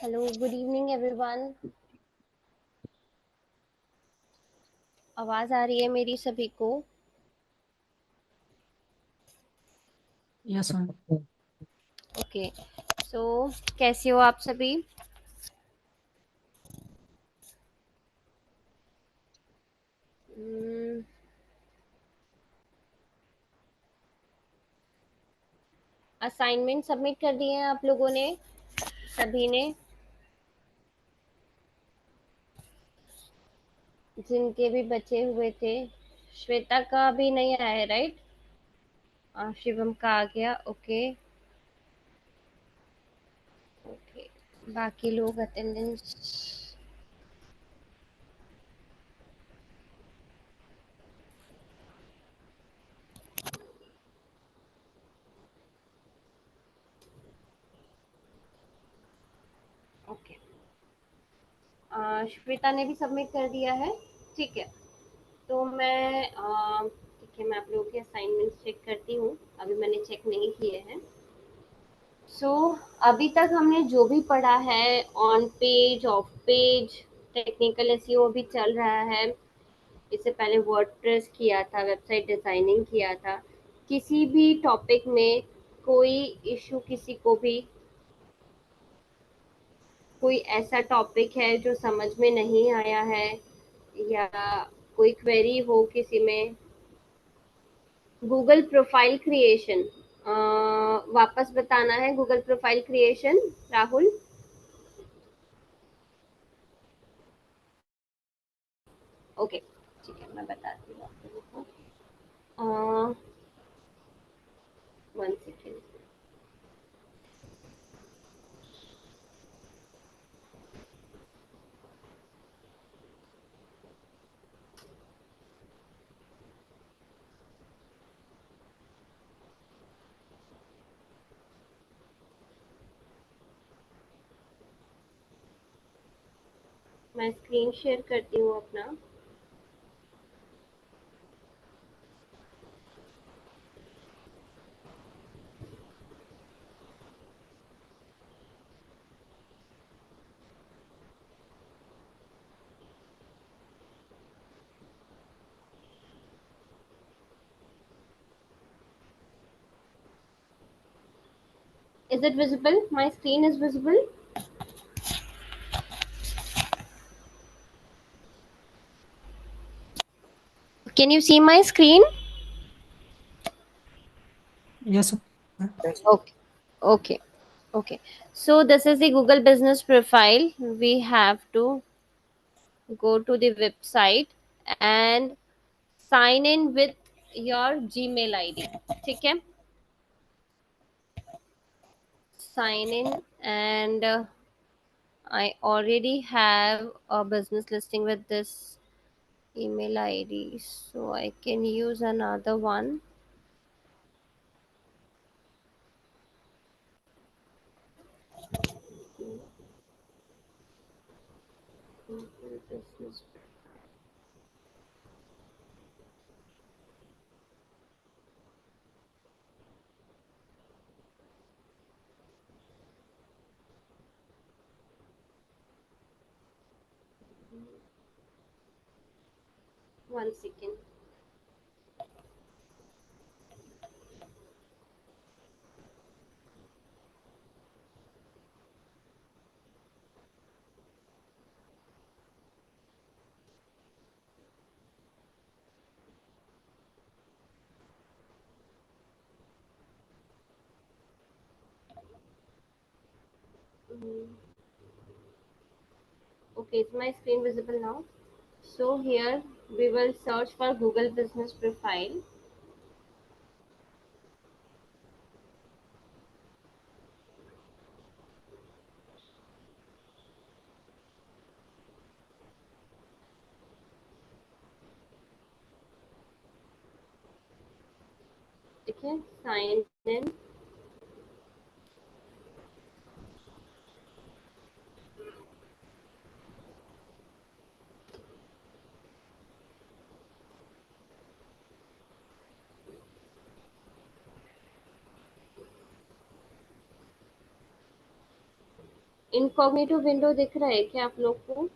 Hello, good evening everyone. आवाज़ आ रही है मेरी सभी को? Yes ma'am. ओके। सो कैसे हो आप सभी? असाइनमेंट सबमिट कर दिए हैं आप लोगों ने? सभी ने? जिनके भी बचे हुए थे। श्वेता का भी नहीं आया है, राइट? शिवम का आ गया। ओके। ओके। बाकी लोग अटेंडेंस। ओके। श्वेता ने भी सबमिट कर दिया है। ठीक है। तो ठीक है, मैं आप लोगों के असाइनमेंट चेक करती हूँ। अभी मैंने चेक नहीं किए हैं। सो अभी तक हमने जो भी पढ़ा है, on page, of page, technical SEO भी चल रहा है। इससे पहले वर्डप्रेस किया था, वेबसाइट डिजाइनिंग किया था। किसी भी टॉपिक में कोई इशू, किसी को भी कोई ऐसा टॉपिक है जो समझ में नहीं आया है, या कोई क्वेरी हो किसी में? गूगल प्रोफाइल क्रिएशन, वापस बताना है। Google profile creation, Rahul. Okay. ठीक है, मैं बताती हूँ आप लोगों को। 1 सेकेंड। मैं स्क्रीन शेयर करती हूँ अपना। Is it visible? My screen is visible. Can you see my screen? Yes. Okay. Okay. Okay. So this is the Google Business Profile. We have to go to the website and sign in with your Gmail ID. ठीक है? Sign in, and I already have a business listing with this email ID, so I can use another one. Business. 1 second. Okay, is my screen visible now? So here we will search for Google Business Profile. ठीक है, sign in. Incognito window दिख रहा है क्या आप लोग को?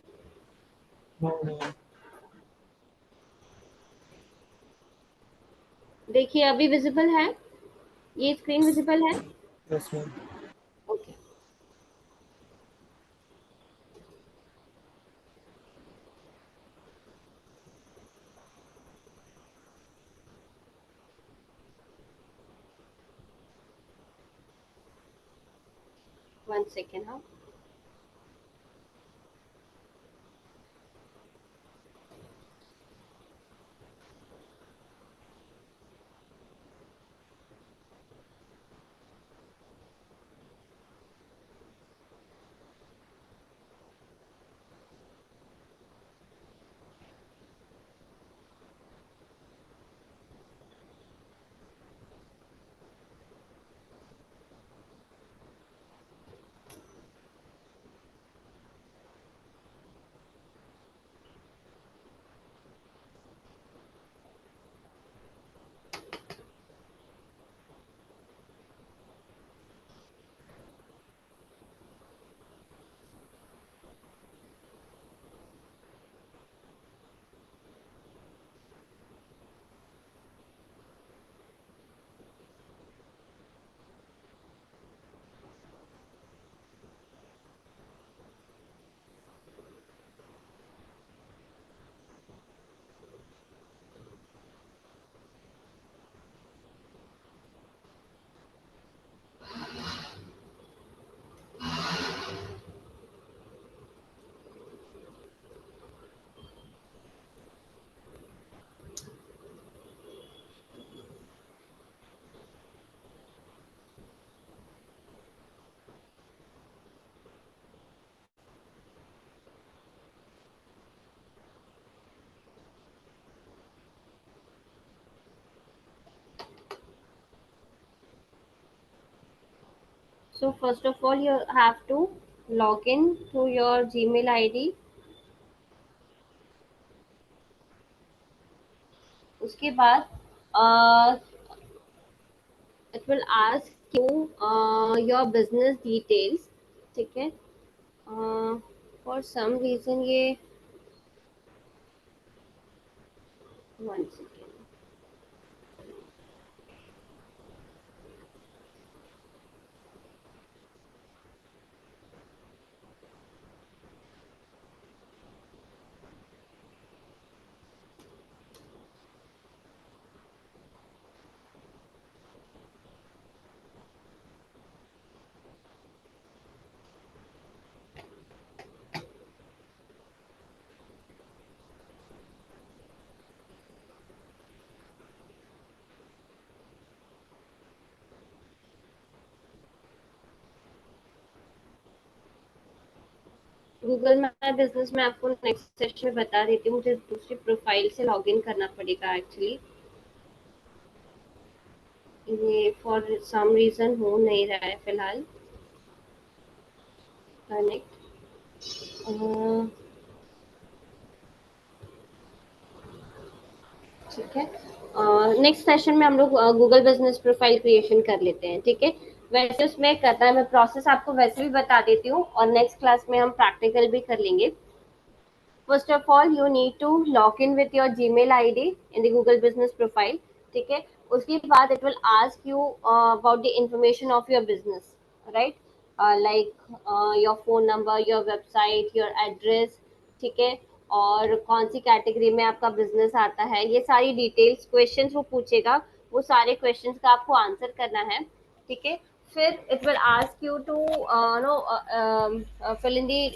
नहीं। देखिए अभी विजिबल है, ये स्क्रीन विजिबल है? Yes ma'am. Okay, 1 second. हाँ, so first of all you have to log in to your Gmail ID। उसके बाद it will ask you your business details, ठीक है? For some reason ये 1 second। गूगल माई बिजनेस में आपको next session में बता देती हूँ, मुझे दूसरी प्रोफाइल से लॉगिन करना पड़ेगा एक्चुअली। ये फॉर सम रीजन हो नहीं रहा है फिलहाल कनेक्ट। ठीक है, नेक्स्ट सेशन में हम लोग गूगल बिजनेस प्रोफाइल क्रिएशन कर लेते हैं, ठीक है? वैसे उसमें करना है, मैं प्रोसेस आपको वैसे भी बता देती हूँ और नेक्स्ट क्लास में हम प्रैक्टिकल भी कर लेंगे। First of all, you need to log in with your Gmail ID in the Google Business Profile, ठीक है? उसके बाद it will ask you about the information of your business, right? Like your phone number, your website, your address, ठीक है? और कौन सी category में आपका बिजनेस आता है, ये सारी डिटेल्स क्वेश्चंस वो पूछेगा, वो सारे क्वेश्चंस का आपको आंसर करना है, ठीक है? फिर it will ask you to no fill in the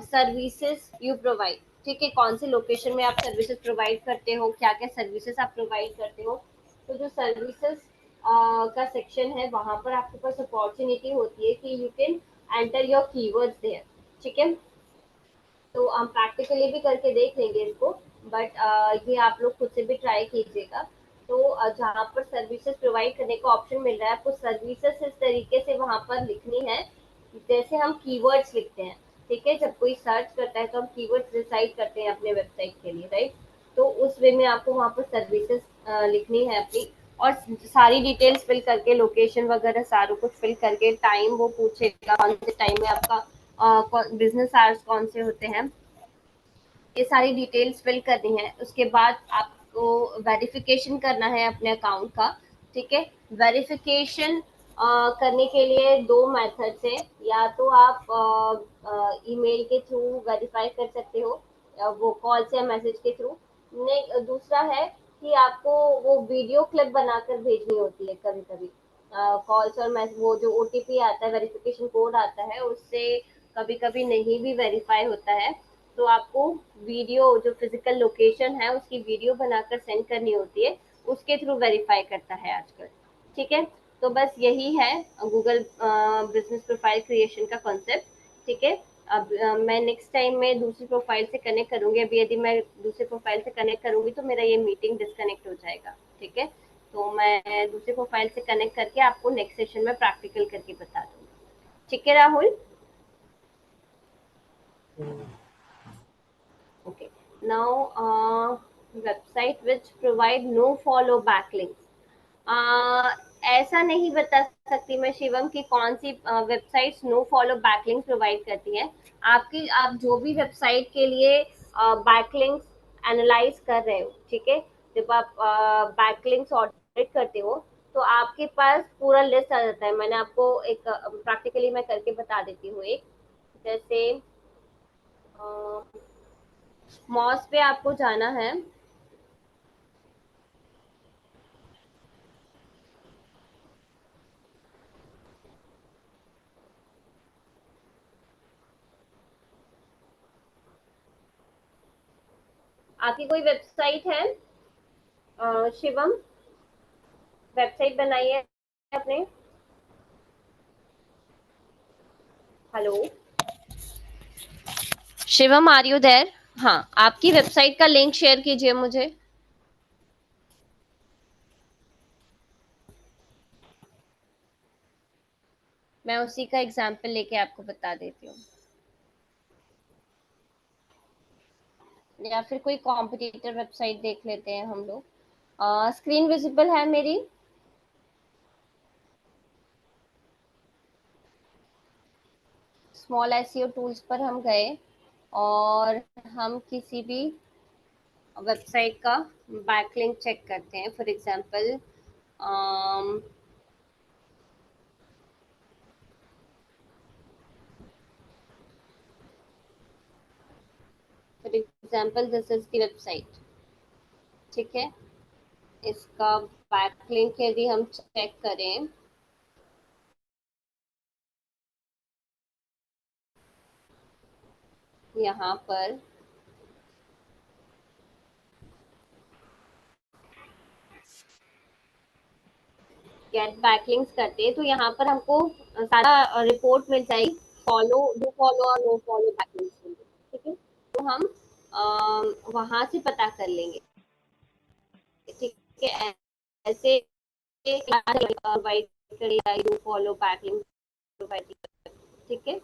services you provide, ठीक है? कौन से लोकेशन में आप सर्विसेज प्रोवाइड करते हो, क्या क्या सर्विसेज आप प्रोवाइड करते हो। तो जो सर्विसेज का सेक्शन है वहां पर आपके पास अपॉर्चुनिटी होती है कि you can enter your keywords there, ठीक है? तो हम प्रैक्टिकली भी करके देख लेंगे इसको, बट ये आप लोग खुद से भी ट्राई कीजिएगा। तो जहाँ पर सर्विसेज प्रोवाइड करने का ऑप्शन मिल रहा है आपको, सर्विसेज इस तरीके से वहां पर लिखनी है जैसे हम कीवर्ड्स लिखते हैं, ठीक है? जब कोई सर्च करता है तो हम कीवर्ड्स डिसाइड करते हैं अपने वेबसाइट के लिए, राइट? तो उस वे में आपको वहां पर सर्विसेज लिखनी है अपनी, और सारी डिटेल्स फिल करके, लोकेशन वगैरह सारा कुछ फिल करके, टाइम वो पूछेगा कौन से टाइम में आपका बिजनेस आवर्स कौन से होते हैं, ये सारी डिटेल्स फिल करनी है। उसके बाद आपको वेरिफिकेशन करना है अपने अकाउंट का। ठीक है, वेरिफिकेशन करने के लिए दो मेथड है। या तो आप ईमेल के थ्रू वेरीफाई कर सकते हो, वो कॉल से या मैसेज के थ्रू। दूसरा है कि आपको वो वीडियो क्लिप बनाकर भेजनी होती है कभी कभी। कॉल्स और मैसेज, वो जो ओटीपी आता है, वेरिफिकेशन कोड आता है, उससे कभी कभी नहीं भी वेरीफाई होता है। तो आपको वीडियो, जो फिजिकल लोकेशन है उसकी वीडियो बनाकर सेंड करनी होती है, उसके थ्रू वेरीफाई करता है आजकल। ठीक है, तो बस यही है गूगल बिजनेस प्रोफाइल क्रिएशन का कॉन्सेप्ट। ठीक है, अब मैं नेक्स्ट टाइम में दूसरी प्रोफाइल से कनेक्ट करूंगी। अभी यदि मैं दूसरी प्रोफाइल से कनेक्ट करूंगी तो मेरा ये मीटिंग डिस्कनेक्ट हो जाएगा। ठीक है, तो मैं दूसरी प्रोफाइल से कनेक्ट करके आपको नेक्स्ट सेशन में प्रैक्टिकल करके बता दूंगी। ठीक है Rahul? Okay. Now, website which provide no follow backlinks. ऐसा नहीं बता सकती मैं शिवम कि कौन सी websites no follow backlinks provide करती हैं। आप जो भी वेबसाइट के लिए बैकलिंक्स एनालाइज कर रहे हो, ठीक है, जब आप बैकलिंक्स ऑडिट करते हो तो आपके पास पूरा लिस्ट आ जाता है। मैंने आपको एक प्रैक्टिकली मैं करके बता देती हूँ। एक जैसे मॉस पे आपको जाना है। आपकी कोई वेबसाइट है शिवम? वेबसाइट बनाई है आपने? Hello Shivam, are you there? हाँ, आपकी वेबसाइट का लिंक शेयर कीजिए मुझे। मैं उसी का एग्जाम्पल लेके आपको बता देती हूँ। या फिर कोई कॉम्पिटिटर वेबसाइट देख लेते हैं हम लोग। स्क्रीन विजिबल है मेरी? स्मॉल एसईओ टूल्स पर हम गए और हम किसी भी वेबसाइट का बैकलिंक चेक करते हैं। For example this is the website. ठीक है, इसका बैकलिंक यदि हम चेक करें, यहाँ पर गेट बैकलिंक्स करते हैं तो यहाँ पर हमको सारा रिपोर्ट मिल जाएगी, फॉलो, डू फॉलो और नो फॉलो बैकलिंक्स के लिए। ठीक है, तो हम वहां से पता कर लेंगे। ठीक है, ऐसे प्रोवाइड करेगा, डू फॉलो बैकलिंक प्रोवाइड। ठीक है,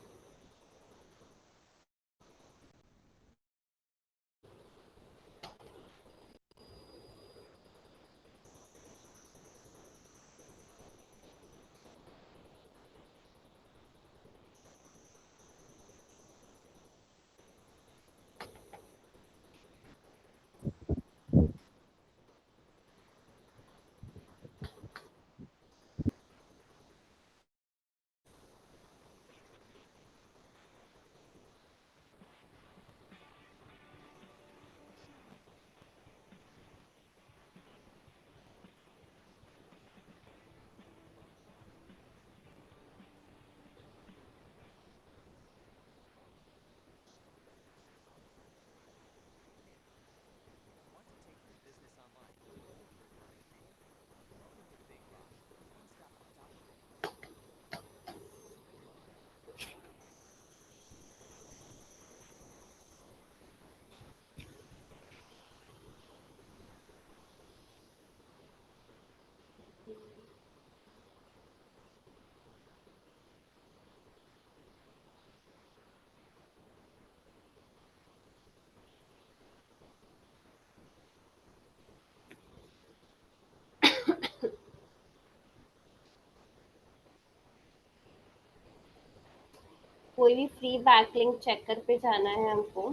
कोई भी फ्री बैकलिंक चेकर पे जाना है हमको।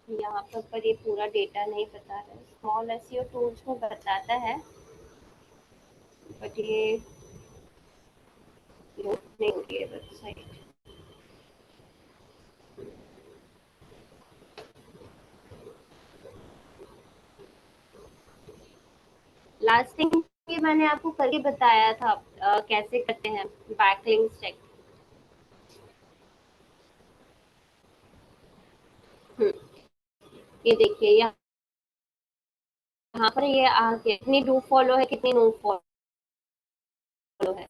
यहाँ पर ये पूरा डेटा नहीं बता रहा है, स्मॉल एसईओ टूल्स में बताता है, बट ये लोड नहीं हो रही है वेबसाइट। लास्ट टाइम ये मैंने आपको करके बताया था, कैसे करते हैं बैकलिंक चेक। ये देखिए यहाँ पर ये कितनी डू फॉलो है, कितनी नो फॉलो है।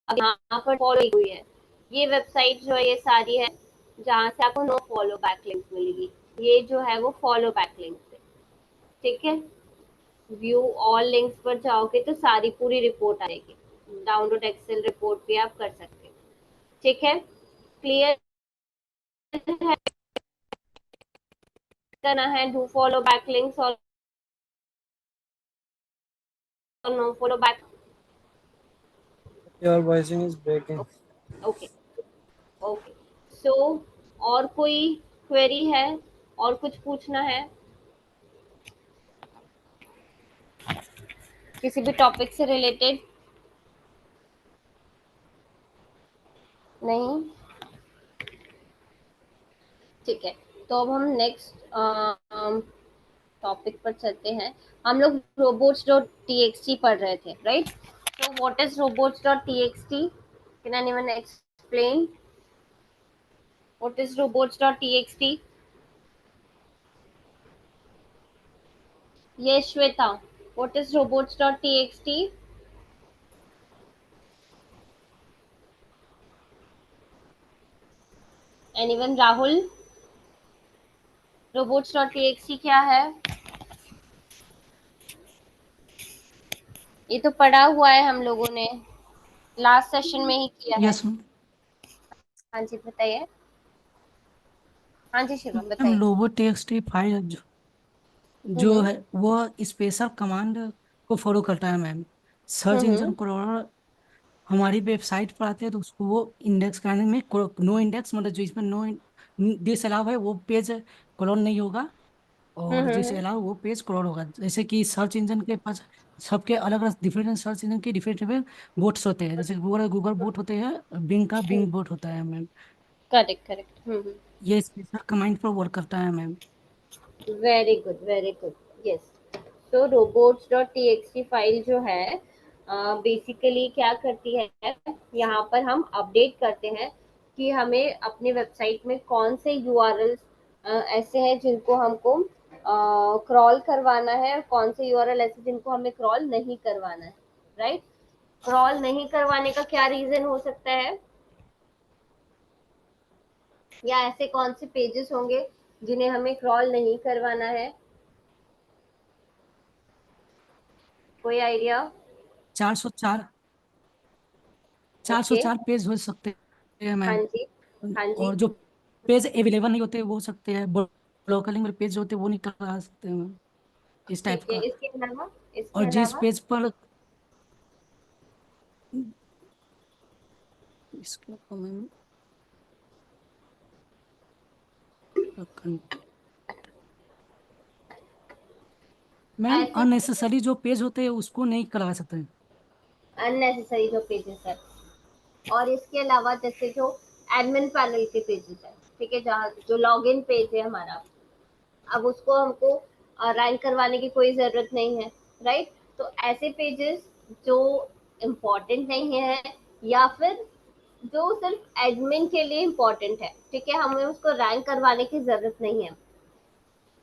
अब यहाँ पर फॉलो हुई है, ये वेबसाइट जो है ये सारी है जहाँ से आपको नो फॉलो बैकलिंक मिलेगी। ये जो है वो फॉलो बैकलिंक है, ठीक है। व्यू ऑल लिंक्स पर जाओगे तो सारी पूरी रिपोर्ट आएगी। डाउनलोड एक्सेल रिपोर्ट भी आप कर सकते हैं, ठीक है। क्लियर है, करना है डू फॉलो बैकलिंक्स और no follow back. Your voicing is breaking. Okay okay. So और कोई क्वेरी है, और कुछ पूछना है किसी भी टॉपिक से रिलेटेड? नहीं, ठीक है। तो अब हम नेक्स्ट टॉपिक पर चलते हैं। हम लोग रोबोट्स डॉट टीएक्सटी पढ़ रहे थे, right? So what is robots.txt? Can anyone explain what is robots.txt? Yes, Shweta. What is robots.txt? Anyone? Rahul? robots.txt क्या है? ये तो पढ़ा हुआ है हम लोगों ने, लास्ट सेशन में ही किया है। यस हाँ जी बताइए। हाँ जी शिवम मैम, बताइए। लोबो टेक्स्ट फाइल जो हम्म है वो स्पेशल कमांड को फॉलो करता है मैम। सर्च इंजन हम्म क्रॉलर हमारी वेबसाइट पर आते हैं तो उसको वो इंडेक्स करने में नो इंडेक्स मतलब जो इसमें नो दिस अलाउ है वो पेज क्रॉल नहीं होगा, और जिसे हम्म। अलाउ वो पेज क्रॉल होगा। जैसे कि सर्च इंजन के पास सबके अलग अलग डिफरेंट सर्च इंजन के डिफरेंट डिफरेंट बोट्स होते हैं। जैसे गूगल गूगल बोट होते हैं, बिंग का बिंग बोट होता है मैम। Correct correct. ये स्पेशल कमांड पर वर्क करता है ma'am. Very good very good. Yes. तो robots.txt फाइल जो है बेसिकली क्या करती है, यहाँ पर हम अपडेट करते हैं कि हमें अपने वेबसाइट में कौन से यूआरएल ऐसे हैं जिनको हमको क्रॉल करवाना है, और कौन से यूआरएल ऐसे जिनको हमें क्रॉल नहीं करवाना है, राइट? क्रॉल नहीं करवाने का क्या रीजन हो सकता है, या ऐसे कौन से पेजेस होंगे जिन्हें हमें क्रॉल नहीं करवाना है? कोई आइडिया? 404 ओके। 404 पेज हो सकते हैं हाँ मैम। जी हाँ जी। और जो पेज अवेलेबल नहीं होते वो हो सकते हैं, ब्लॉकलिंग में पेज जो होते हैं वो निकल आ सकते हैं मैम, इस टाइप ठीक है, का। इसके अलावा? इसके और जिस अलावा? पेज पर इसके ऊपर मैम मैम ऐसे अननेसेसरी जो पेज होते हैं उसको नहीं करवा सकते हैं। अननेसेसरी जो पेजेस है, और इसके अलावा जैसे जो एडमिन पैनल के पेजेस है, ठीक है, जहाँ जो लॉगिन पेज है हमारा, अब उसको हमको रैंक करवाने की कोई जरूरत नहीं है, राइट? तो ऐसे पेजेस जो इम्पोर्टेंट नहीं है, या फिर जो सिर्फ एडमिन के लिए इम्पोर्टेंट है, ठीक है, हमें उसको रैंक करवाने की जरूरत नहीं है।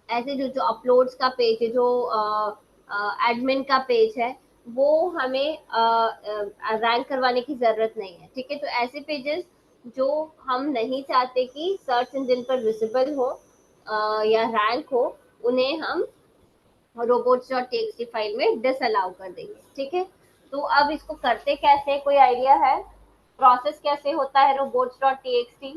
ऐसे जो जो अपलोड्स का पेज है, जो एडमिन का पेज है, वो हमें रैंक करवाने की जरूरत नहीं है, ठीक है। तो ऐसे पेजेस जो हम नहीं चाहते कि सर्च इंजन पर विजिबल हो या रैंक हो, उन्हें हम robots.txt फाइल में डिसअलाउ कर देंगे, ठीक है। तो अब इसको करते कैसे, कोई आइडिया है? प्रोसेस कैसे होता है robots.txt?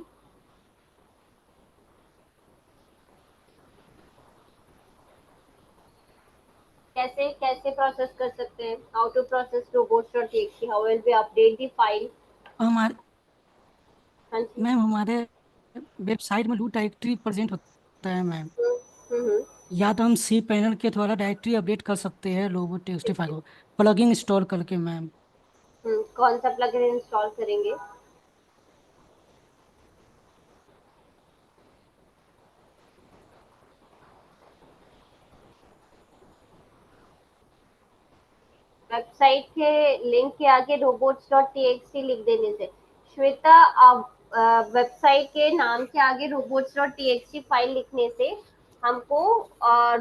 कैसे कैसे प्रोसेस कर सकते हैं? How to process robots.txt? How will be update the file? हमारे हाँ जी। मैम हमारे वेबसाइट में रूट डायरेक्टरी प्रेजेंट होता है मैम। हम्म। या तो हम सी पैनल के द्वारा डायरेक्टरी अपडेट कर सकते हैं लोगो टेक्स्ट फाइल को प्लगइन इंस्टॉल करके मैम। कौन सा प्लगइन इंस्टॉल करेंगे? वेबसाइट के लिंक के आगे robots.txt लिख देने से। श्वेता, अब वेबसाइट के नाम के आगे robots.txt फाइल लिखने से हमको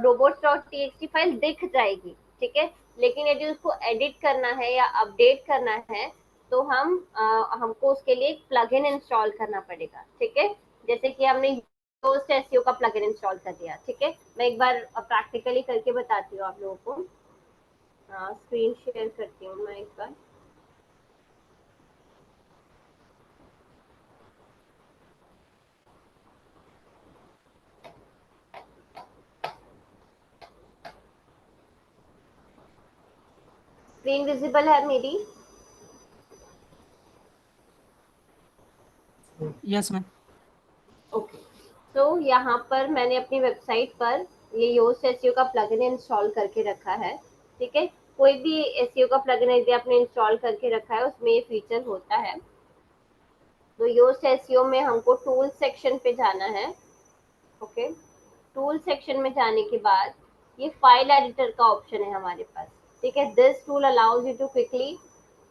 robots.txt फाइल दिख जाएगी, ठीक है। लेकिन यदि उसको एडिट करना है या अपडेट करना है तो हमको उसके लिए एक प्लगइन इंस्टॉल करना पड़ेगा, ठीक है। जैसे कि हमने योस्ट एसईओ का प्लगइन इंस्टॉल कर दिया, ठीक है। मैं एक बार प्रैक्टिकली करके बताती हूँ आप लोगों को। हाँ, स्क्रीन शेयर करती हूँ मैं एक बार। स्क्रीन विजिबल है मेरी? Yes ma'am. ओके। तो यहाँ पर मैंने अपनी वेबसाइट पर ये योस्ट एसईओ का प्लगइन इंस्टॉल करके रखा है, ठीक है। कोई भी एसईओ का प्लगइन यदि आपने इंस्टॉल करके रखा है उसमें ये फीचर होता है। तो योस्ट एसईओ में हमको टूल सेक्शन पे जाना है, ओके। टूल सेक्शन में जाने के बाद ये फाइल एडिटर का ऑप्शन है हमारे पास, ठीक है। This tool allows you to quickly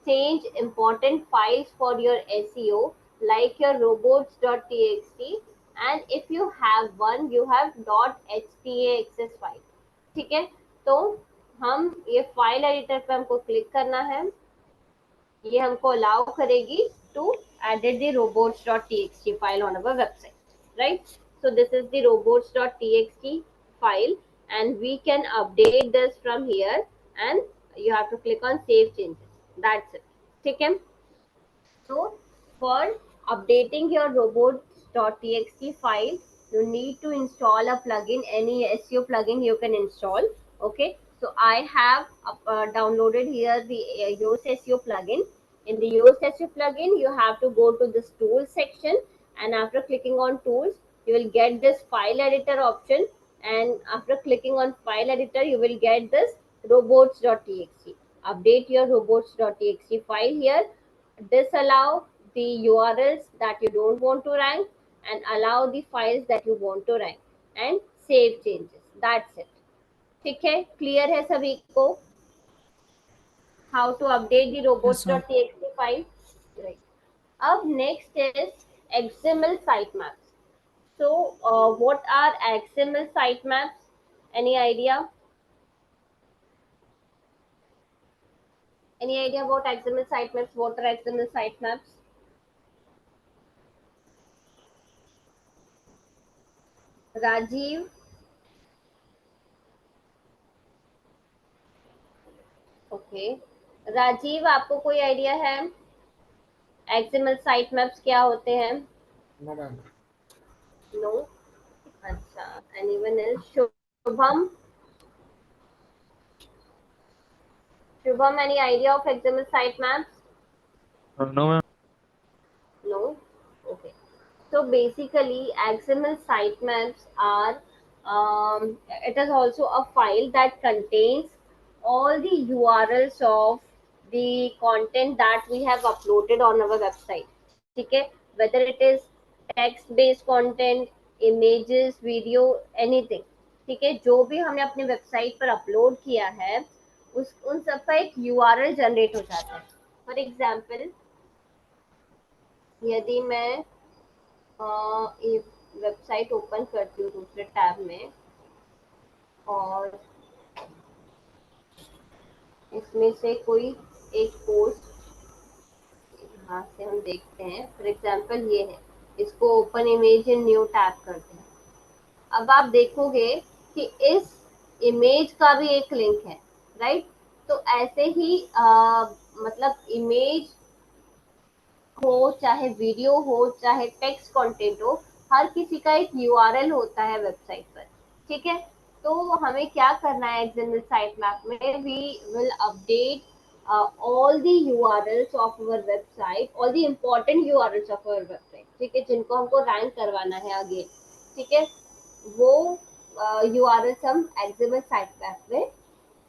change important files for your SEO like your robots.txt, and if you have one you have .htaccess file, ठीक है। तो हम ये फाइल एडिटर पे हमको क्लिक करना है, ये हमको अलाउ करेगी to edit the robots.txt file on our website, right? So this is the robots.txt file and we can update this from here, and you have to click on save changes, that's it, ठीक है। So for updating your robots.txt file, you need to install a plugin, any SEO plugin you can install. Okay. So I have downloaded here the Yoast SEO plugin. In the Yoast SEO plugin, you have to go to this tools section, and after clicking on tools, you will get this file editor option. And after clicking on file editor, you will get this robots.txt. Update your robots.txt file here, disallow the URLs that you don't want to rank and allow the files that you want to rank, and save changes, that's it, ठीक है। Clear है सभी को how to update the yes ma'am. robots.txt file, right? अब next is XML sitemaps. So what are XML sitemaps? Any idea? Any idea about XML sitemaps? What are XML sitemaps? Rajiv? Okay. Rajiv, आपको कोई idea है XML site maps क्या होते हैं? No ma'am. No. अच्छा, anyone else? Shubham? Shubham, any idea of XML sitemaps? No ma'am. No. Okay. So basically, XML sitemaps are it is also a file that contains all the URLs of the content that we have uploaded on our website. ठीक है, whether it is text based content, images, video, anything, ठीक है। जो भी हमने अपने website पर upload किया है उस उन सब का एक URL जनरेट हो जाता है। फॉर एग्जाम्पल, यदि मैं एक वेबसाइट ओपन करती हूँ दूसरे टैब में और इसमें से कोई एक पोस्ट यहाँ से हम देखते हैं, फॉर एग्जांपल ये है, इसको open image in new tab करते हैं। अब आप देखोगे कि इस इमेज का भी एक लिंक है, राइट? तो ऐसे ही मतलब इमेज हो, चाहे वीडियो हो, चाहे टेक्स्ट कंटेंट हो, हर किसी का एक यूआरएल होता है वेबसाइट पर। ठीक है, तो हमें क्या करना है एक्सएमएल साइट मैप में, we will update all the URLs of our website, all the important URLs of our website, ठीक है, जिनको हमको रैंक करवाना है आगे। ठीक है, वो URLs हम एक्सएमएल साइट मैप में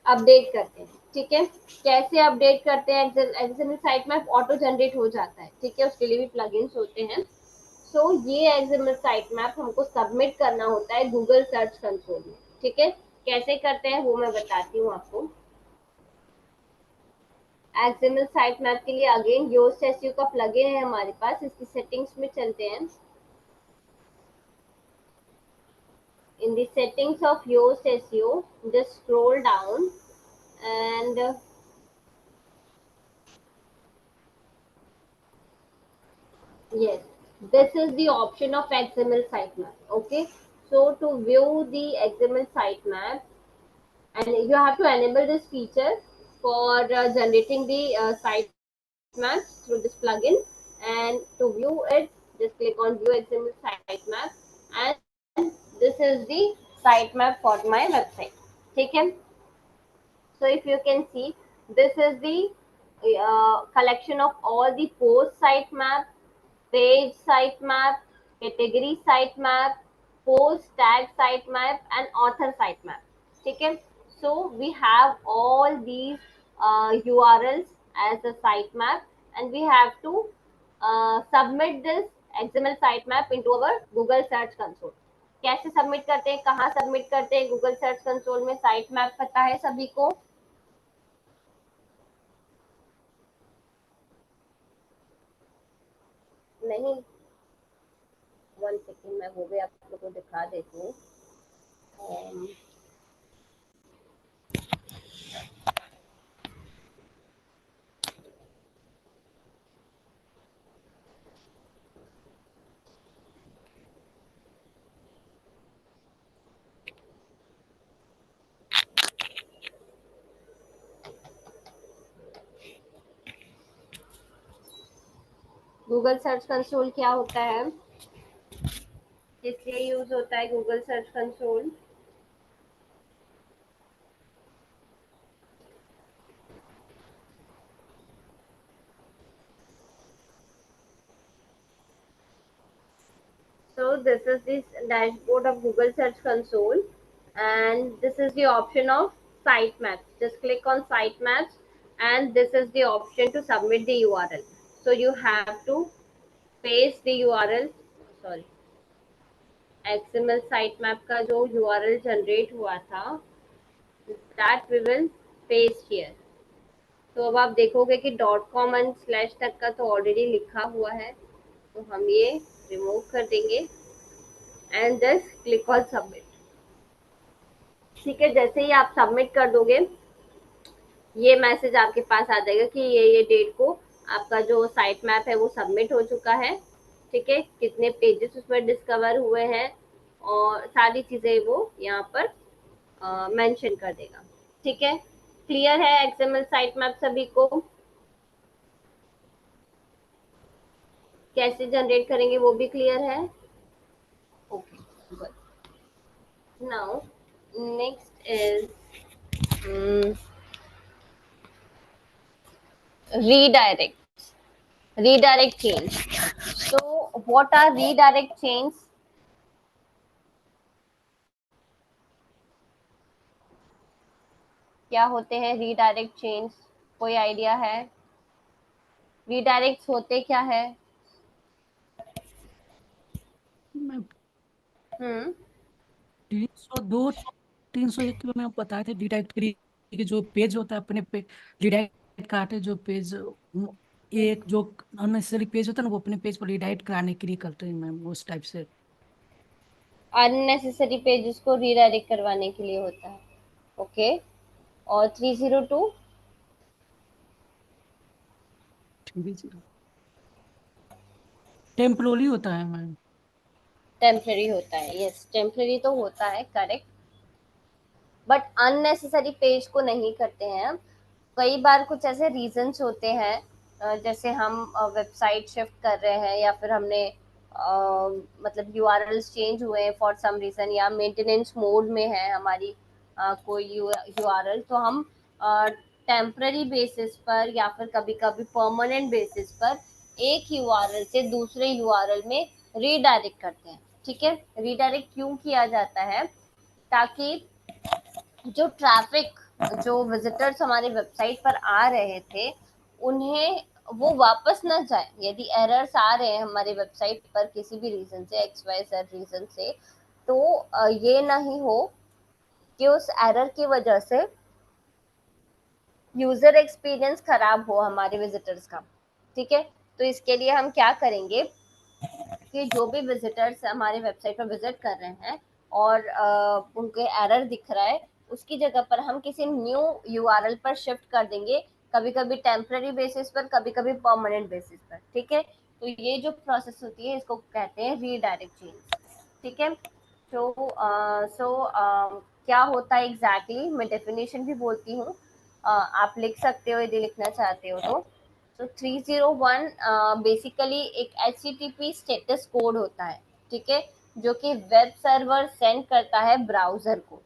अपडेट करते हैं। ठीक है, कैसे अपडेट करते हैं, XML site map auto generate हो जाता है। ठीक है, उसके लिए भी प्लगइन्स होते हैं। सो ये एक्सएमएल साइट मैप हमको सबमिट करना होता है गूगल सर्च कंसोल में। ठीक है, कैसे करते हैं वो मैं बताती हूँ आपको। एक्सएमएल साइट मैप के लिए अगेन योस्ट एसईओ का प्लगइन है हमारे पास, इसकी सेटिंग्स में चलते हैं। In the settings of Yoast SEO just scroll down and yes, this is the option of XML sitemap. Okay, so to view the XML sitemap, and you have to enable this feature for generating the sitemap through this plugin. And to view it, just click on View XML sitemap, and this is the sitemap for my website. ठीक है, so if you can see, this is the collection of all the post sitemap, page sitemap, category sitemap, post tag sitemap, and author sitemap. ठीक है, so we have all these URLs as a sitemap, and we have to submit this XML sitemap into our Google Search Console. कैसे submit करते हैं, कहाँ submit करते हैं, Google search console में site map पता है सभी को? नहीं, वन सेकेंड, मैं वो भी आप लोगों को दिखा देती हूँ। गूगल सर्च कंसोल क्या होता है, किस लिए यूज होता है Google search console? So this is this dashboard of Google Search Console, and this is the option of site maps. Just click on site maps, and this is the option to submit the URL. So you have to paste the URL, sorry, XML sitemap का जो URL generate हुआ था, that we will paste here. तो अब आप देखोगे कि .com and slash तक का तो ऑलरेडी लिखा हुआ है, तो हम ये रिमूव कर देंगे and just click on submit. ठीक है, जैसे ही आप सबमिट कर दोगे, ये मैसेज आपके पास आ जाएगा कि ये डेट को आपका जो साइट मैप है वो सबमिट हो चुका है। ठीक है, कितने पेजेस उसमें डिस्कवर हुए हैं और सारी चीजें वो यहाँ पर मेंशन कर देगा। ठीक है, क्लियर है एक्सएमएल साइट मैप सभी को? कैसे जनरेट करेंगे वो भी क्लियर है? Okay, good. Now next is redirect chains. So what are redirect chains? क्या होते हैं redirect chains? कोई आइडिया है? redirects होते क्या है? मैं हम्म 302 301 के में बताए थे रिडायरेक्ट करिए कि जो पेज होता है अपने पे रिडायरेक्ट काटे, जो पेज एक जो अननेसेसरी पेज होता है ना वो अपने पेज पर रिडायरेक्ट कराने के लिए करते हैं मैम, उस टाइप से। unnecessary पेजेस को redirect करवाने के लिए होता है। ओके, और 302 टेम्पररी होता है मैम। टेम्पररी होता है। यस, टेम्पररी तो होता है, करेक्ट, बट अननेसेसरी पेज को नहीं करते हैं हम। कई बार कुछ ऐसे रीजंस होते हैं जैसे हम वेबसाइट शिफ्ट कर रहे हैं या फिर हमने मतलब यूआरएल्स चेंज हुए हैं फॉर सम रीजन, या मेंटेनेंस मोड में है हमारी कोई यूआरएल, तो हम टेम्पररी बेसिस पर या फिर कभी कभी परमानेंट बेसिस पर एक यूआरएल से दूसरे यूआरएल में रीडायरेक्ट करते हैं। ठीक है, रीडायरेक्ट क्यों किया जाता है? ताकि जो ट्रैफिक, जो विजिटर्स हमारे वेबसाइट पर आ रहे थे, उन्हें वो वापस ना जाए। यदि एरर्स आ रहे हैं हमारे वेबसाइट पर किसी भी रीजन से, एक्स वाई जेड रीजन से, तो ये नहीं हो कि उस एरर की वजह से यूजर एक्सपीरियंस खराब हो हमारे विजिटर्स का। ठीक है, तो इसके लिए हम क्या करेंगे कि जो भी विजिटर्स हमारे वेबसाइट पर विजिट कर रहे हैं और उनके एरर दिख रहा है, उसकी जगह पर हम किसी न्यू यूआरएल पर शिफ्ट कर देंगे, कभी कभी टेम्पररी बेसिस पर, कभी कभी परमानेंट बेसिस पर। ठीक है, तो ये जो प्रोसेस होती है इसको कहते हैं रीडायरेक्ट चेंज। ठीक है, तो क्या होता है एग्जैक्टली, मैं डेफिनेशन भी बोलती हूँ, आप लिख सकते हो यदि लिखना चाहते हो तो। तो 301 बेसिकली एक HTTP स्टेटस कोड होता है। ठीक है, जो कि वेब सर्वर सेंड करता है ब्राउजर को।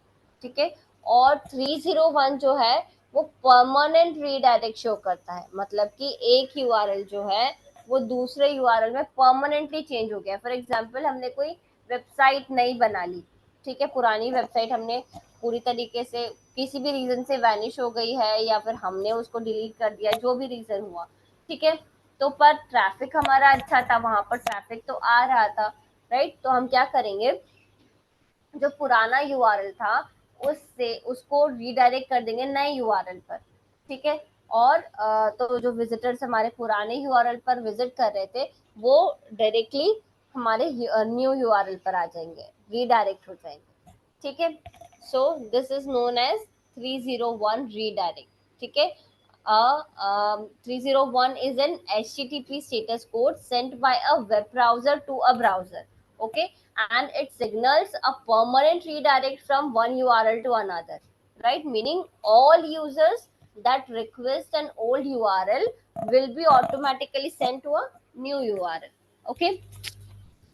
ठीक है, और 301 जो है वो परमानेंट रीडायरेक्ट शो करता है, मतलब कि एक यूआरएल जो है वो दूसरे यूआरएल में परमानेंटली चेंज हो गया। फॉर एग्जांपल, हमने कोई वेबसाइट नई बना ली, ठीक है, पुरानी वेबसाइट हमने पूरी तरीके से किसी भी रीजन से वैनिश हो गई है या फिर हमने उसको डिलीट कर दिया, जो भी रीजन हुआ। ठीक है, तो पर ट्रैफिक हमारा अच्छा था, वहां पर ट्रैफिक तो आ रहा था, राइट? तो हम क्या करेंगे, जो पुराना यूआरएल था उससे उसको रीडायरेक्ट कर देंगे नए यूआरएल पर। ठीक है, और तो जो विजिटर्स हमारे पुराने यूआरएल पर विजिट कर रहे थे, वो डायरेक्टली हमारे न्यू यूआरएल पर आ जाएंगे, रीडायरेक्ट हो जाएंगे। ठीक है, so this is known as 301 redirect। ठीक है, 301 is an HTTP status code sent by a web browser to a browser. Okay, and it signals a permanent redirect from one URL to another, right? Meaning all users that request an old URL will be automatically sent to a new URL. Okay,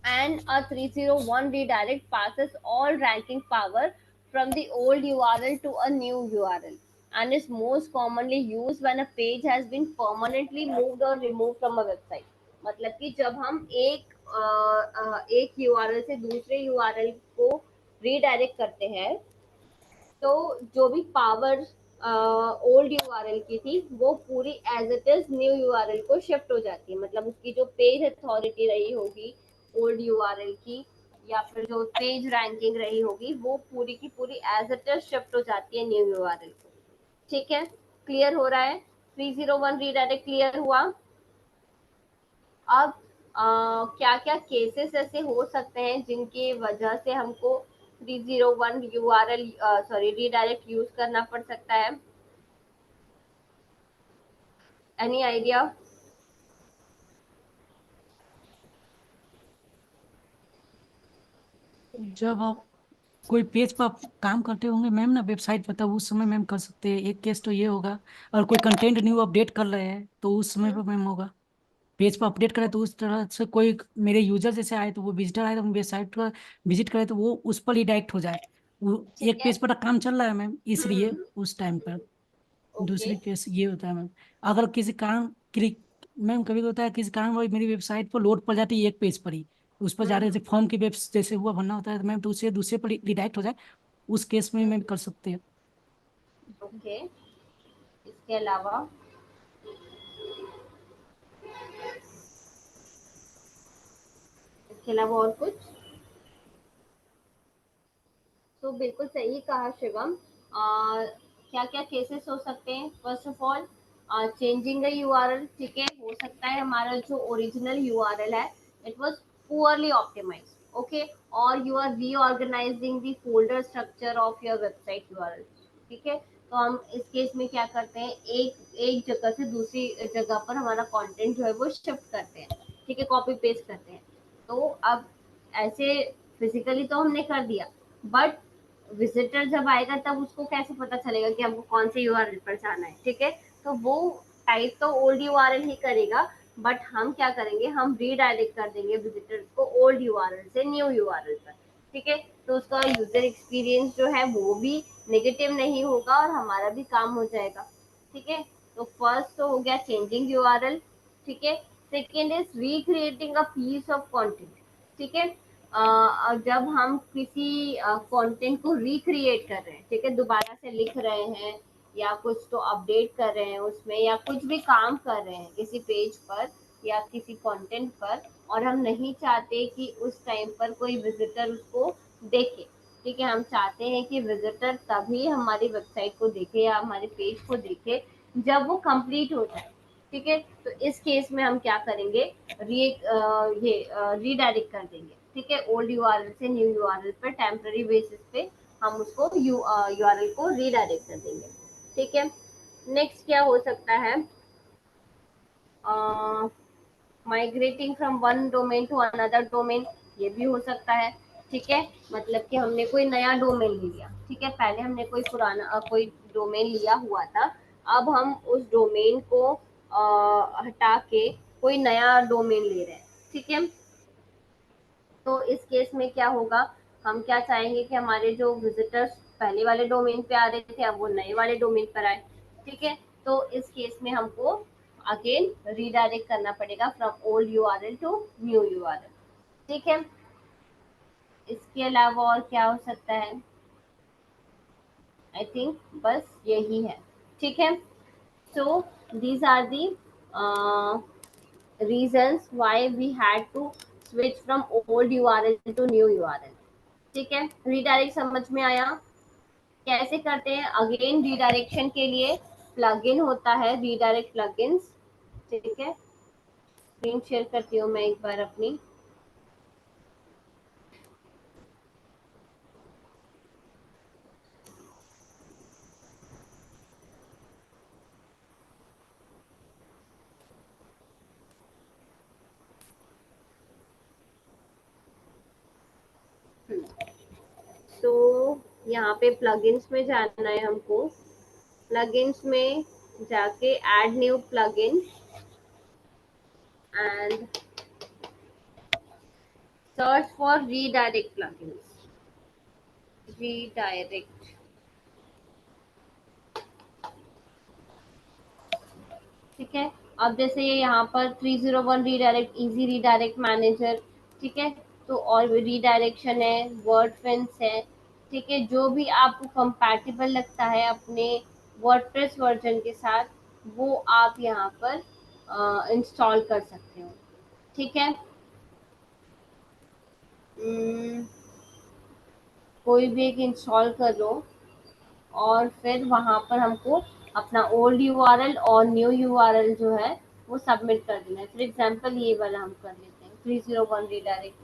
and a 301 redirect passes all ranking power from the old URL to a new URL and is most commonly used when a page has been permanently moved or removed from a website। मतलब कि जब हम एक URL से दूसरे URL को redirect करते हैं, तो जो भी पावर ओल्ड यूआरएल की थी वो पूरी as it is new URL को शिफ्ट हो जाती है। मतलब उसकी जो पेज अथॉरिटी रही होगी ओल्ड यूआरएल की, या फिर जो पेज रैंकिंग रही होगी, वो पूरी की पूरी एज इट इज शिफ्ट हो जाती है न्यू यूआरएल को। ठीक है, क्लियर हो रहा है? 301 रीडायरेक्ट क्लियर हुआ? अब क्या क्या केसेस ऐसे हो सकते हैं जिनकी वजह से हमको 301 यूआरएल सॉरी रीडायरेक्ट यूज करना पड़ सकता है? Any idea? जब आप कोई पेज पर आप काम करते होंगे मैम ना, वेबसाइट पर, तब उस समय मैम कर सकते हैं। एक केस तो ये होगा। और कोई कंटेंट न्यू अपडेट कर रहे हैं तो उस समय पर मैम होगा। पेज पर अपडेट करें तो उस तरह से कोई मेरे यूजर जैसे आए तो वो विजिटर आए तो वेबसाइट पर विजिट करे तो वो उस पर ही डायरेक्ट हो जाए। वो ठीक एक है। पेज पर काम चल रहा है मैम, इसलिए हम्म। उस टाइम पर। ओके। दूसरी केस ये होता है मैम, अगर किसी कारण क्लिक, मैम कभी होता है किसी कारण वो मेरी वेबसाइट पर लोड पड़ जाती है एक पेज पर ही, उस पर जा रहे हम्म। जैसे फॉर्म की वेब जैसे हुआ भरना होता है तो मैम, तो उसे दूसरे पर रिडायरेक्ट हो जाए, उस केस में मैम कर सकते हैं। ओके, इसके अलावा? इसके अलावा और कुछ? तो बिल्कुल सही कहा शिवम। क्या क्या केसेस हो सकते हैं? First of all, changing the URL. ठीक है, हो सकता है हमारा जो ओरिजिनल यूआरएल है it was poorly optimised, okay, और you are reorganising the folder structure of your website URL. ठीक है, तो हम इस केस में क्या करते हैं, एक एक जगह से दूसरी जगह पर हमारा कंटेंट जो है वो शिफ्ट करते हैं। ठीक है, कॉपी पेस्ट करते हैं। तो अब ऐसे फिजिकली तो हमने कर दिया, बट विजिटर जब आएगा तब उसको कैसे पता चलेगा कि हमको कौन से यूआरएल पर जाना है? ठीक है, तो वो टाइप तो ओल्ड यूआरएल ही करेगा, बट हम क्या करेंगे, हम रीडायरेक्ट कर देंगे विजिटर्स को ओल्ड यूआरएल से न्यू यूआरएल पर। ठीक है, तो उसका यूजर एक्सपीरियंस जो है वो भी नेगेटिव नहीं होगा और हमारा भी काम हो जाएगा। ठीक है, तो फर्स्ट तो हो गया चेंजिंग यूआरएल। ठीक है, second is recreating a piece of content. ठीक है, जब हम किसी कंटेंट को रिक्रिएट कर रहे हैं, ठीक है, दोबारा से लिख रहे हैं या कुछ तो अपडेट कर रहे हैं उसमें, या कुछ भी काम कर रहे हैं किसी पेज पर या किसी कंटेंट पर, और हम नहीं चाहते कि उस टाइम पर कोई विजिटर उसको देखे। ठीक है, हम चाहते हैं कि विजिटर तभी हमारी वेबसाइट को देखे या हमारे पेज को देखे जब वो कंप्लीट हो जाए। ठीक है, तो इस केस में हम क्या करेंगे, ये रीडायरेक्ट कर देंगे। ठीक है, ओल्ड यूआरएल से न्यू यूआरएल पर टेम्पररी बेसिस पे हम उसको यूआरएल को रीडायरेक्ट कर देंगे। ठीक है, नेक्स्ट क्या हो सकता है, migrating from one domain to another domain, ये भी हो सकता है। ठीक है, मतलब कि हमने कोई नया डोमेन लिया। ठीक है, पहले हमने कोई पुराना कोई डोमेन लिया हुआ था, अब हम उस डोमेन को हटा के कोई नया डोमेन ले रहे हैं। ठीक है, तो इस केस में क्या होगा, हम क्या चाहेंगे कि हमारे जो विजिटर्स पहले वाले डोमेन पे आ रहे थे अब वो नए वाले डोमेन पर आए। ठीक है, तो इस केस में हमको अगेन रीडायरेक्ट करना पड़ेगा from old URL to new URL. ठीक है, इसके अलावा और क्या हो सकता है, आई थिंक बस यही है। ठीक है, so these are the reasons why we had to switch from old URL to new URL। ठीक है, रीडायरेक्ट समझ में आया, कैसे करते हैं। अगेन रीडायरेक्शन के लिए प्लगइन होता है, रीडायरेक्ट प्लगइन्स। ठीक है, स्क्रीन शेयर करती हूँ मैं एक बार अपनी। तो यहाँ पे प्लगइन्स में जाना है हमको, प्लगइन्स में जाके add new plugin and search for redirect plugins, redirect. ठीक है, अब जैसे ये यहाँ पर 301 रीडायरेक्ट, इजी रीडायरेक्ट मैनेजर। ठीक है, तो और भी रीडायरेक्शन है, वर्डफेंस है। ठीक है, जो भी आपको कंपैटिबल लगता है अपने वर्डप्रेस वर्जन के साथ वो आप यहाँ पर इंस्टॉल कर सकते हो। ठीक है, कोई भी एक इंस्टॉल कर लो और फिर वहाँ पर हमको अपना ओल्ड यूआरएल और न्यू यूआरएल जो है वो सबमिट कर देना है। फॉर एग्जांपल ये वाला हम कर लेते हैं 301 रीडायरेक्ट।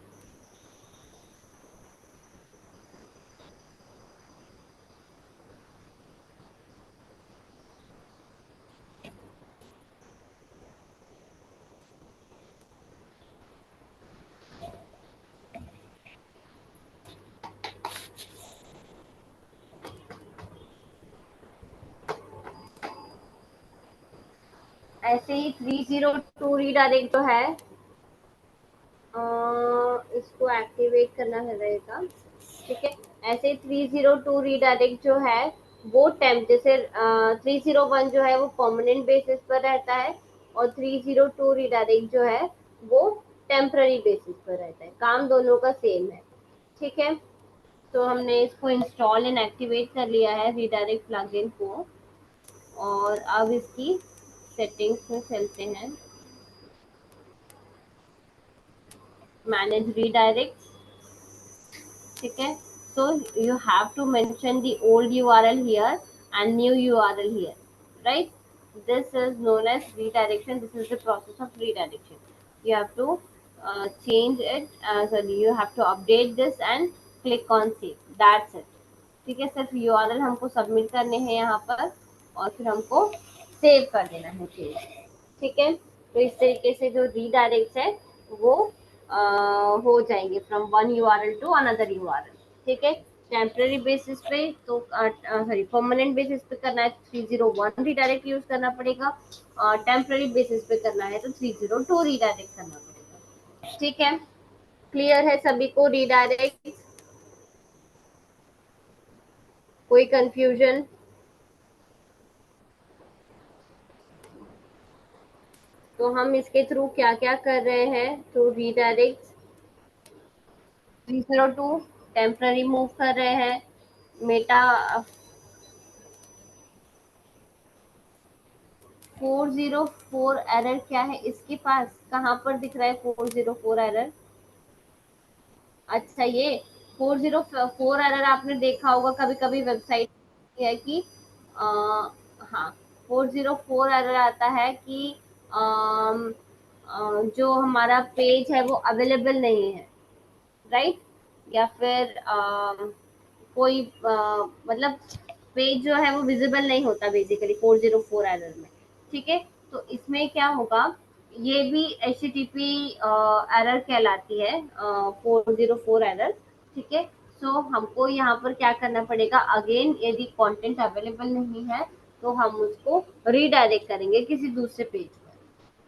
ऐसे ही 302 रीडायरेक्ट जो है इसको एक्टिवेट करना है रहेगा। ठीक है, ऐसे 302 रीडायरेक्ट जो है वो टेम्प, जैसे 301 जो है वो परमानेंट बेसिस पर रहता है और 302 रीडायरेक्ट जो है वो टेम्पररी बेसिस पर रहता है, काम दोनों का सेम है। ठीक है, तो हमने इसको इंस्टॉल एंड एक्टिवेट कर लिया है रीडायरेक्ट प्लगइन को, और अब इसकी सेटिंग्स में चलते हैं, मैनेज रीडायरेक्ट। ठीक है, so you have to mention the old URL here and new URL here, right? This is known as redirection. This is the process of redirection. You have to change it, sorry, you have to update this and click on save, that's it। ठीक है, सिर्फ URL हमको submit करने हैं यहाँ पर और फिर हमको सेव कर देना है चेंज। ठीक है, तो इस तरीके से जो रीडायरेक्ट है वो हो जाएंगे from one URL to another URL. ठीक है, टेम्पररी बेसिस पे तो सॉरी परमानेंट बेसिस पे करना है 301 रीडायरेक्ट यूज करना पड़ेगा, टेम्पररी बेसिस पे करना है तो 302 रीडायरेक्ट करना पड़ेगा। ठीक है, क्लियर है सभी को रीडायरेक्ट? कोई कंफ्यूजन? तो हम इसके थ्रू क्या क्या कर रहे हैं, तो रीडायरेक्ट 302 टेम्पररी मूव कर रहे हैं, मेटा 404 एरर क्या है इसके पास, कहाँ पर दिख रहा है 404 एरर? अच्छा, ये 404 एरर आपने देखा होगा कभी कभी वेबसाइट है कि हाँ 404 एरर आता है कि जो हमारा पेज है वो अवेलेबल नहीं है, राइट? या फिर कोई मतलब पेज जो है वो विजिबल नहीं होता बेसिकली 404 एरर में। ठीक है, तो इसमें क्या होगा, ये भी HTTP एरर कहलाती है 404 एरर। ठीक है, सो हमको यहाँ पर क्या करना पड़ेगा, अगेन यदि कंटेंट अवेलेबल नहीं है तो हम उसको रीडायरेक्ट करेंगे किसी दूसरे पेज पर।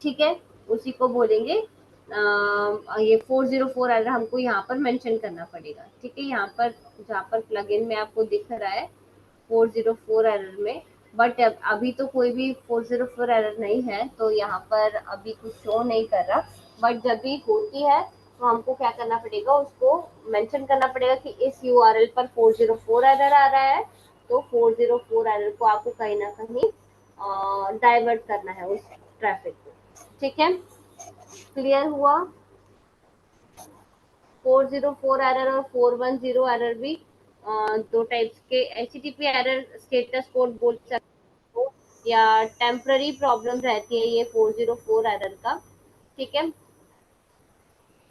ठीक है, उसी को बोलेंगे ये 404 एरर हमको यहाँ पर मेंशन करना पड़ेगा। ठीक है, यहाँ पर जहाँ पर प्लगइन में आपको दिख रहा है 404 एरर में, बट अभी तो कोई भी 404 एरर नहीं है तो यहाँ पर अभी कुछ शो नहीं कर रहा, बट जब भी होती है तो हमको क्या करना पड़ेगा, उसको मेंशन करना पड़ेगा कि इस URL पर 404 एरर आ रहा है, तो 404 एरर को आपको कहीं ना कहीं डाइवर्ट करना है उस ट्रैफिक को। ठीक है, क्लियर हुआ? 404 एरर और 410 एरर भी दो टाइप्स के HTTP एरर स्टेटस कोड बोल सकते हो, या टेम्पररी प्रॉब्लम रहती है ये 404 एरर का। ठीक है,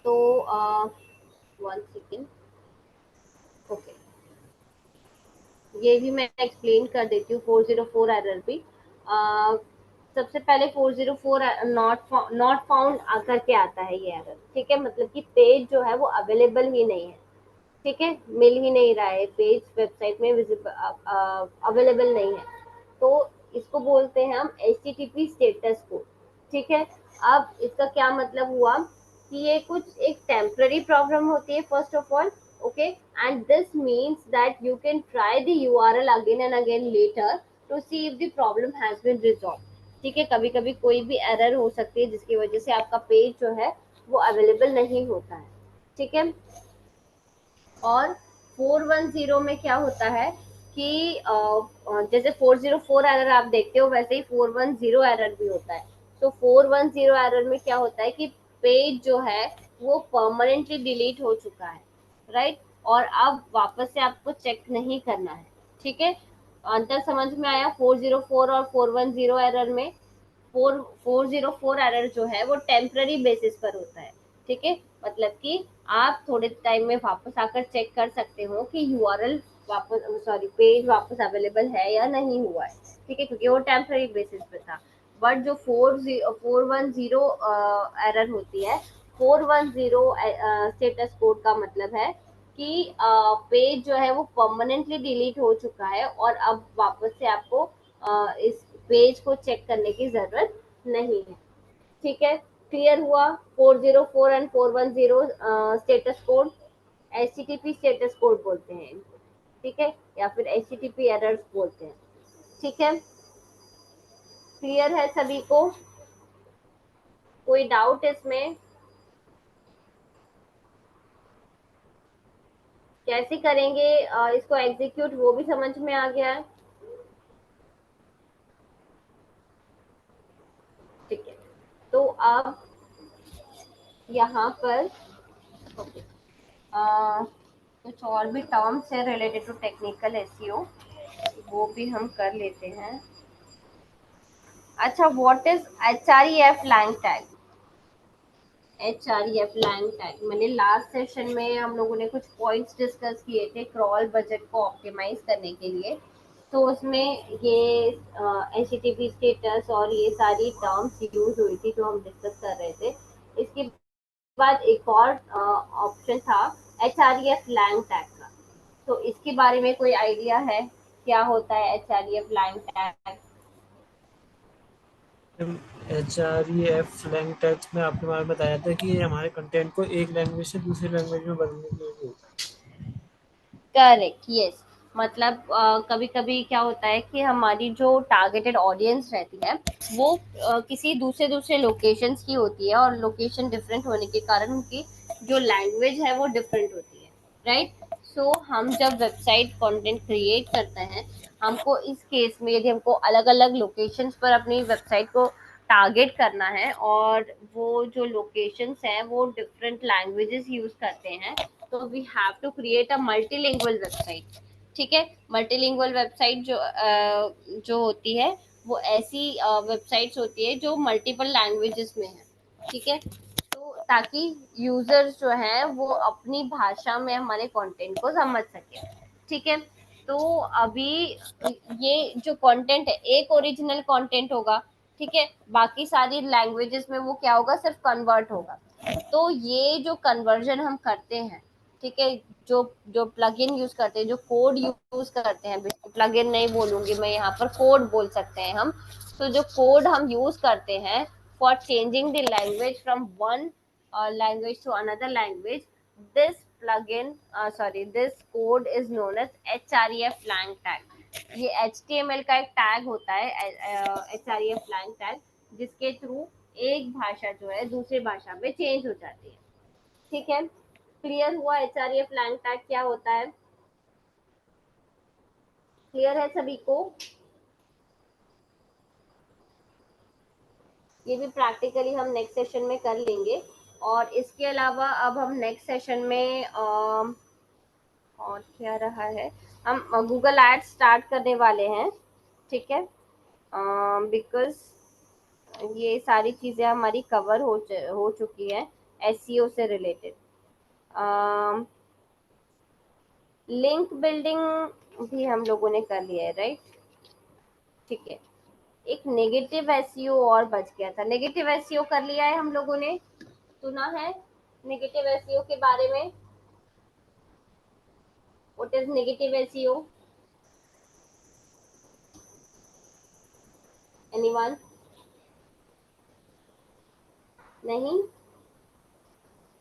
तो 1 सेकेंड, ओके, ये भी मैं एक्सप्लेन कर देती हूँ 404 एरर भी। सबसे पहले 404 नॉट फाउंड करके आता है ये एरर। ठीक है, मतलब कि पेज जो है वो अवेलेबल ही नहीं है। ठीक है, मिल ही नहीं रहा है पेज, वेबसाइट में विजिबल अवेलेबल नहीं है, तो इसको बोलते हैं हम HTTP स्टेटस कोड। ठीक है, अब इसका क्या मतलब हुआ कि ये कुछ एक टेम्पररी प्रॉब्लम होती है first of all, okay, and this means that you can try the URL again and again later to see if the problem has been resolve. ठीक है, कभी कभी कोई भी एरर हो सकती है जिसकी वजह से आपका पेज जो है वो अवेलेबल नहीं होता है। ठीक है, और 410 में क्या होता है कि जैसे 404 एरर आप देखते हो वैसे ही 410 एरर भी होता है। तो 410 एरर में क्या होता है कि पेज जो है वो परमानेंटली डिलीट हो चुका है, राइट, और अब वापस से आपको चेक नहीं करना है। ठीक है, अंतर समझ में आया 404 और 410 एरर में? 404 एरर जो है वो टेम्पररी बेसिस पर होता है। ठीक है, मतलब कि आप थोड़े टाइम में वापस आकर चेक कर सकते हो कि URL वापस, सॉरी, पेज वापस अवेलेबल है या नहीं हुआ है। ठीक है, क्योंकि वो टेम्पररी बेसिस पे था। बट जो 410 एरर होती है, 410 स्टेटस कोड का मतलब है कि पेज जो है वो परमानेंटली डिलीट हो चुका है और अब वापस से आपको इस पेज को चेक करने की जरूरत नहीं है। ठीक है, क्लियर हुआ? 404 and 410 status code, HTTP status code बोलते हैं इनको। ठीक है, या फिर HTTP एरर्स बोलते हैं। ठीक है, क्लियर है सभी को? कोई डाउट इसमें? कैसे करेंगे इसको एग्जीक्यूट, वो भी समझ में आ गया है? ठीक है, तो अब यहाँ पर okay, कुछ और भी टर्म्स है रिलेटेड टू टेक्निकल SEO, वो भी हम कर लेते हैं। अच्छा, what is HREF lang tag? HREF lang tag मैंने लास्ट सेशन में हम लोगों ने कुछ पॉइंट्स डिस्कस किए थे क्रॉल बजट को ऑप्टिमाइज करने के लिए, तो उसमें ये HTTP स्टेटस और ये सारी टर्म्स यूज हुई थी जो हम डिस्कस कर रहे थे। इसके बाद एक और ऑप्शन था HREF लैंग टैग का। तो इसके बारे में कोई आइडिया है क्या होता है HREF lang tag? HREF slang tags में आपने हमें बताया था कि ये हमारे कंटेंट को एक लैंग्वेज से दूसरी लैंग्वेज में बदलने के लिए होता है। Correct, yes. मतलब कभी कभी क्या होता है कि हमारी जो टारगेटेड ऑडियंस रहती है वो किसी दूसरे दूसरे लोकेशंस की होती है, और लोकेशन डिफरेंट होने के कारण उनकी जो लैंग्वेज है वो डिफरेंट होती है, राइट? सो हम जब वेबसाइट कंटेंट क्रिएट करते हैं, हमको इस केस में यदि हमको अलग अलग लोकेशंस पर अपनी वेबसाइट को टारगेट करना है और वो जो लोकेशंस हैं वो डिफरेंट लैंग्वेजेस यूज करते हैं, तो we have to create a multilingual website. ठीक है, मल्टीलिंगुअल वेबसाइट जो होती है वो ऐसी वेबसाइट्स होती है जो मल्टीपल लैंग्वेजेस में है। ठीक है, तो ताकि यूजर्स जो हैं वो अपनी भाषा में हमारे कंटेंट को समझ सके। ठीक है, तो अभी ये जो कंटेंट है एक ओरिजिनल कंटेंट होगा, ठीक है, बाकी सारी लैंग्वेजेस में वो क्या होगा, सिर्फ कन्वर्ट होगा। तो ये जो कन्वर्जन हम करते हैं, ठीक है, जो जो प्लगइन यूज करते हैं, जो कोड यूज करते हैं, प्लगइन नहीं बोलूंगी मैं यहाँ पर, कोड बोल सकते हैं हम। तो जो कोड हम यूज करते हैं for changing the language from one language to another language, this plugin sorry this code is known as href lang tag। ये HTML का एक टैग होता है, href lang tag, जिसके थ्रू एक भाषा जो है दूसरी भाषा में चेंज हो जाती है। ठीक है, क्लियर हुआ HREF लैंग टैग क्या होता है? क्लियर है सभी को? ये भी प्रैक्टिकली हम नेक्स्ट सेशन में कर लेंगे। और इसके अलावा अब हम नेक्स्ट सेशन में और क्या रहा है, हम गूगल एड्स स्टार्ट करने वाले हैं। ठीक है, बिकॉज ये सारी चीज़ें हमारी कवर हो चुकी है SEO से रिलेटेड। लिंक बिल्डिंग भी हम लोगों ने कर लिया है, राइट? ठीक है, एक नेगेटिव एसईओ और बच गया था। नेगेटिव एसईओ कर लिया है हम लोगों ने, सुना है नेगेटिव एसईओ के बारे में? What is negative SEO? Anyone? नहीं?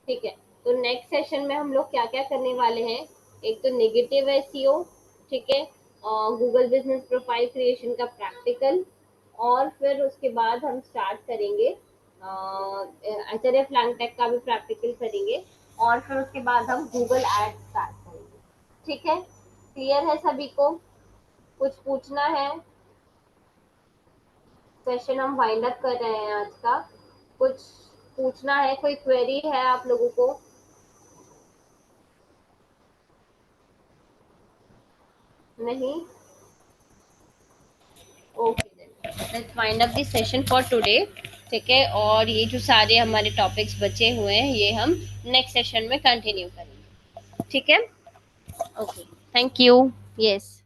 ठीक है, तो नेक्स्ट सेशन में हम लोग क्या क्या करने वाले हैं, एक तो नेगेटिव एसईओ, ठीक है, गूगल बिजनेस प्रोफाइल क्रिएशन का प्रैक्टिकल, और फिर उसके बाद हम स्टार्ट करेंगे HRF लैंग टैग का भी प्रैक्टिकल करेंगे, और फिर उसके बाद हम गूगल एड स्टार्ट करेंगे। ठीक है, क्लियर है सभी को? कुछ पूछना है? सेशन हम वाइंड अप कर रहे हैं आज का। कुछ पूछना है, कोई क्वेरी है आप लोगों को? नहीं? Okay then let's wind up this session for today. ठीक है, और ये जो सारे हमारे टॉपिक्स बचे हुए हैं ये हम नेक्स्ट सेशन में कंटिन्यू करेंगे। ठीक है, ओके, थैंक यू। यस।